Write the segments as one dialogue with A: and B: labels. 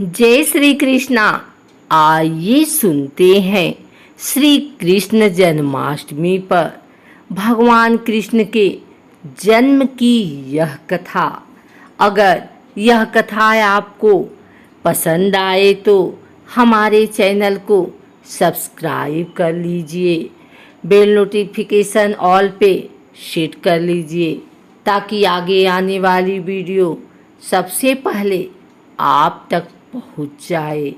A: जय श्री कृष्णा। आइए सुनते हैं श्री कृष्ण जन्माष्टमी पर भगवान कृष्ण के जन्म की यह कथा। अगर यह कथा आपको पसंद आए तो हमारे चैनल को सब्सक्राइब कर लीजिए, बेल नोटिफिकेशन ऑल पे सेट कर लीजिए ताकि आगे आने वाली वीडियो सबसे पहले आप तक पहुंच जाए।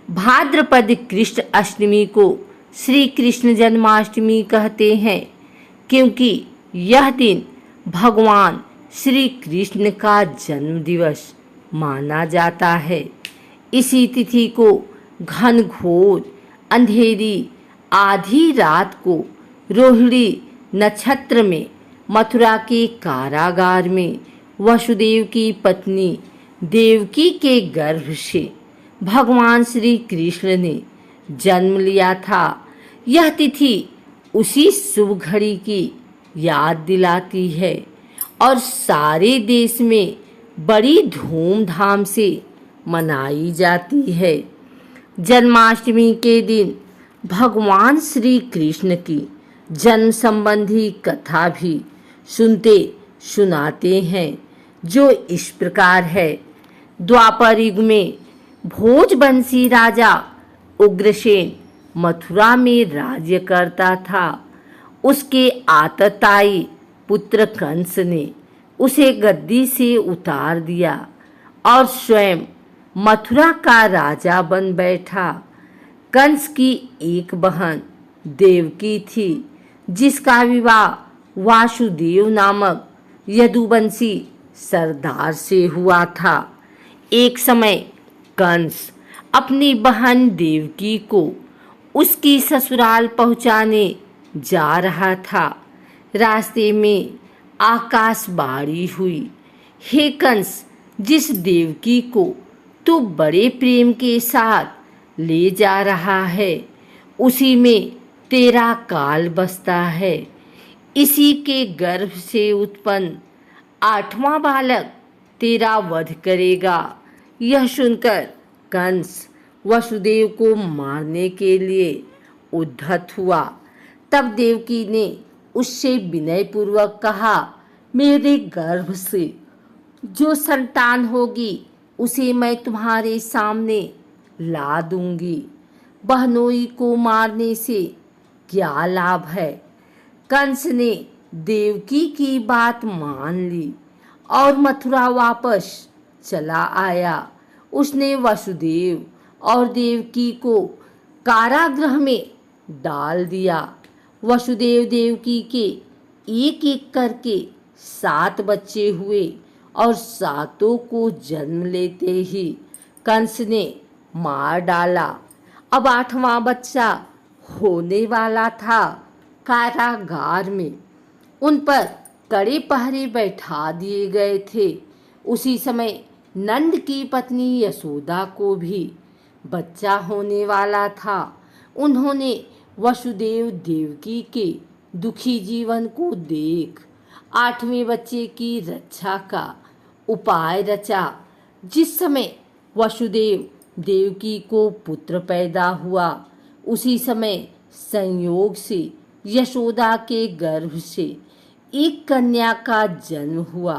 A: भाद्रपद कृष्ण अष्टमी को श्री कृष्ण जन्माष्टमी कहते हैं क्योंकि यह दिन भगवान श्री कृष्ण का जन्म दिवस माना जाता है। इसी तिथि को घनघोर अंधेरी आधी रात को रोहिणी नक्षत्र में मथुरा के कारागार में वसुदेव की पत्नी देवकी के गर्भ से भगवान श्री कृष्ण ने जन्म लिया था। यह तिथि उसी शुभ घड़ी की याद दिलाती है और सारे देश में बड़ी धूमधाम से मनाई जाती है। जन्माष्टमी के दिन भगवान श्री कृष्ण की जन्म संबंधी कथा भी सुनते सुनाते हैं जो इस प्रकार है। द्वापर युग में भोजवंशी राजा उग्रसेन मथुरा में राज्य करता था। उसके आतताई पुत्र कंस ने उसे गद्दी से उतार दिया और स्वयं मथुरा का राजा बन बैठा। कंस की एक बहन देवकी थी जिसका विवाह वासुदेव नामक यदुवंशी सरदार से हुआ था। एक समय कंस अपनी बहन देवकी को उसकी ससुराल पहुंचाने जा रहा था। रास्ते में आकाशवाणी हुई, हे कंस, जिस देवकी को तू बड़े प्रेम के साथ ले जा रहा है उसी में तेरा काल बसता है। इसी के गर्भ से उत्पन्न 8वां बालक तेरा वध करेगा। यह सुनकर कंस वसुदेव को मारने के लिए उद्धत हुआ। तब देवकी ने उससे विनयपूर्वक कहा, मेरे गर्भ से जो संतान होगी उसे मैं तुम्हारे सामने ला दूंगी। बहनोई को मारने से क्या लाभ है। कंस ने देवकी की बात मान ली और मथुरा वापस चला आया। उसने वसुदेव और देवकी को कारागृह में डाल दिया। वसुदेव देवकी के एक एक करके 7 बच्चे हुए और 7 को जन्म लेते ही कंस ने मार डाला। अब 8वां बच्चा होने वाला था। कारागार में उन पर कड़े पहरे बैठा दिए गए थे। उसी समय नंद की पत्नी यशोदा को भी बच्चा होने वाला था। उन्होंने वसुदेव देवकी के दुखी जीवन को देख 8वें बच्चे की रक्षा का उपाय रचा। जिस समय वसुदेव देवकी को पुत्र पैदा हुआ उसी समय संयोग से यशोदा के गर्भ से एक कन्या का जन्म हुआ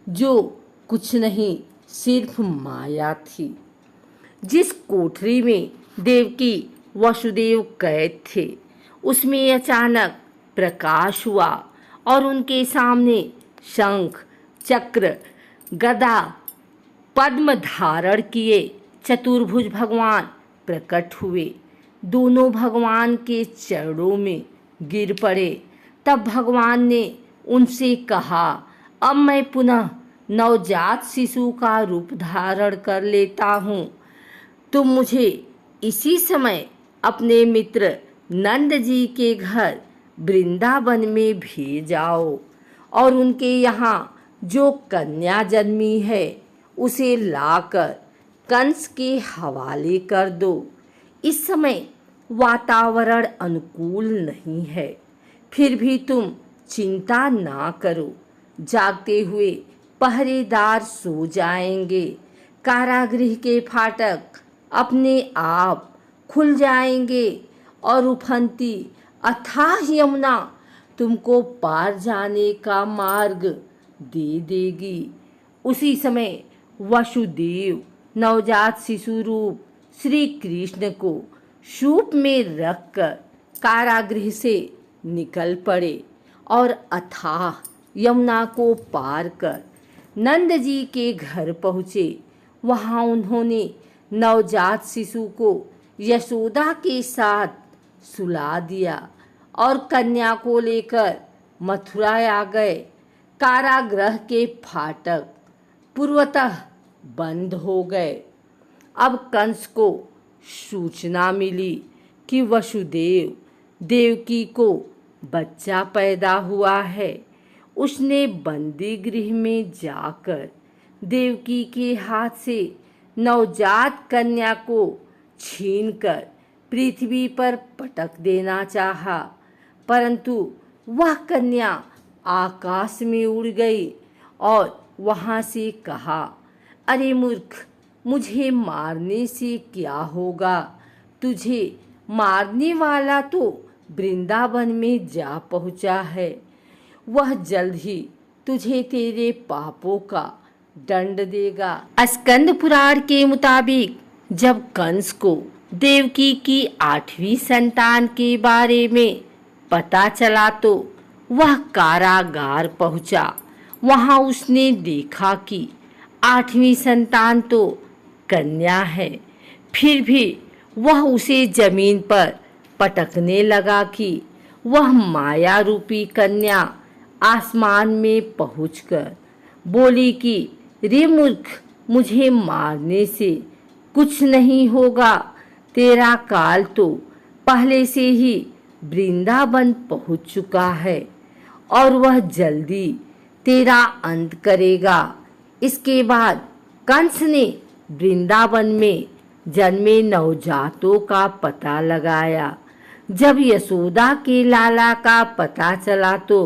A: जो कुछ नहीं सिर्फ माया थी। जिस कोठरी में देवकी वसुदेव कैद थे उसमें अचानक प्रकाश हुआ और उनके सामने शंख चक्र गदा पद्म धारण किए चतुर्भुज भगवान प्रकट हुए। दोनों भगवान के चरणों में गिर पड़े। तब भगवान ने उनसे कहा, अब मैं पुनः नवजात शिशु का रूप धारण कर लेता हूँ। तुम मुझे इसी समय अपने मित्र नंद जी के घर वृंदावन में भेज जाओ और उनके यहाँ जो कन्या जन्मी है उसे लाकर कंस के हवाले कर दो। इस समय वातावरण अनुकूल नहीं है, फिर भी तुम चिंता ना करो। जागते हुए पहरेदार सो जाएंगे, कारागृह के फाटक अपने आप खुल जाएंगे और उफनती अथाह यमुना तुमको पार जाने का मार्ग दे देगी। उसी समय वसुदेव नवजात शिशु रूप श्री कृष्ण को सूप में रखकर कारागृह से निकल पड़े और अथाह यमुना को पार कर नंद जी के घर पहुँचे। वहाँ उन्होंने नवजात शिशु को यशोदा के साथ सुला दिया और कन्या को लेकर मथुरा आ गए। कारागृह के फाटक पूर्वतः बंद हो गए। अब कंस को सूचना मिली कि वसुदेव देवकी को बच्चा पैदा हुआ है। उसने बंदी गृह में जाकर देवकी के हाथ से नवजात कन्या को छीनकर पृथ्वी पर पटक देना चाहा, परंतु वह कन्या आकाश में उड़ गई और वहाँ से कहा, अरे मूर्ख, मुझे मारने से क्या होगा? तुझे मारने वाला तो वृंदावन में जा पहुँचा है। वह जल्द ही तुझे तेरे पापों का दंड देगा। स्कंद पुराण के मुताबिक जब कंस को देवकी की 8वीं संतान के बारे में पता चला तो वह कारागार पहुंचा। वहां उसने देखा कि 8वीं संतान तो कन्या है। फिर भी वह उसे जमीन पर पटकने लगा कि वह माया रूपी कन्या आसमान में पहुंचकर बोली कि रे मूर्ख, मुझे मारने से कुछ नहीं होगा। तेरा काल तो पहले से ही वृंदावन पहुंच चुका है और वह जल्दी तेरा अंत करेगा। इसके बाद कंस ने वृंदावन में जन्मे नवजातों का पता लगाया। जब यशोदा के लाला का पता चला तो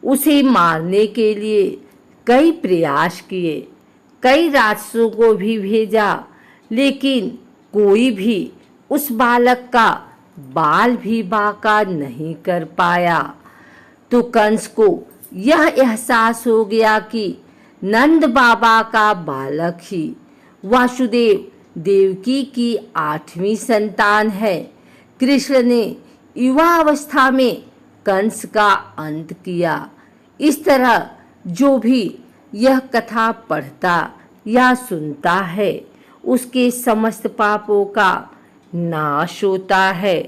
A: उसे मारने के लिए कई प्रयास किए, कई राक्षसों को भी भेजा, लेकिन कोई भी उस बालक का बाल भी बांका नहीं कर पाया। तो कंस को यह एहसास हो गया कि नंद बाबा का बालक ही वासुदेव देवकी की 8वीं संतान है। कृष्ण ने युवा अवस्था में कंस का अंत किया। इस तरह जो भी यह कथा पढ़ता या सुनता है उसके समस्त पापों का नाश होता है।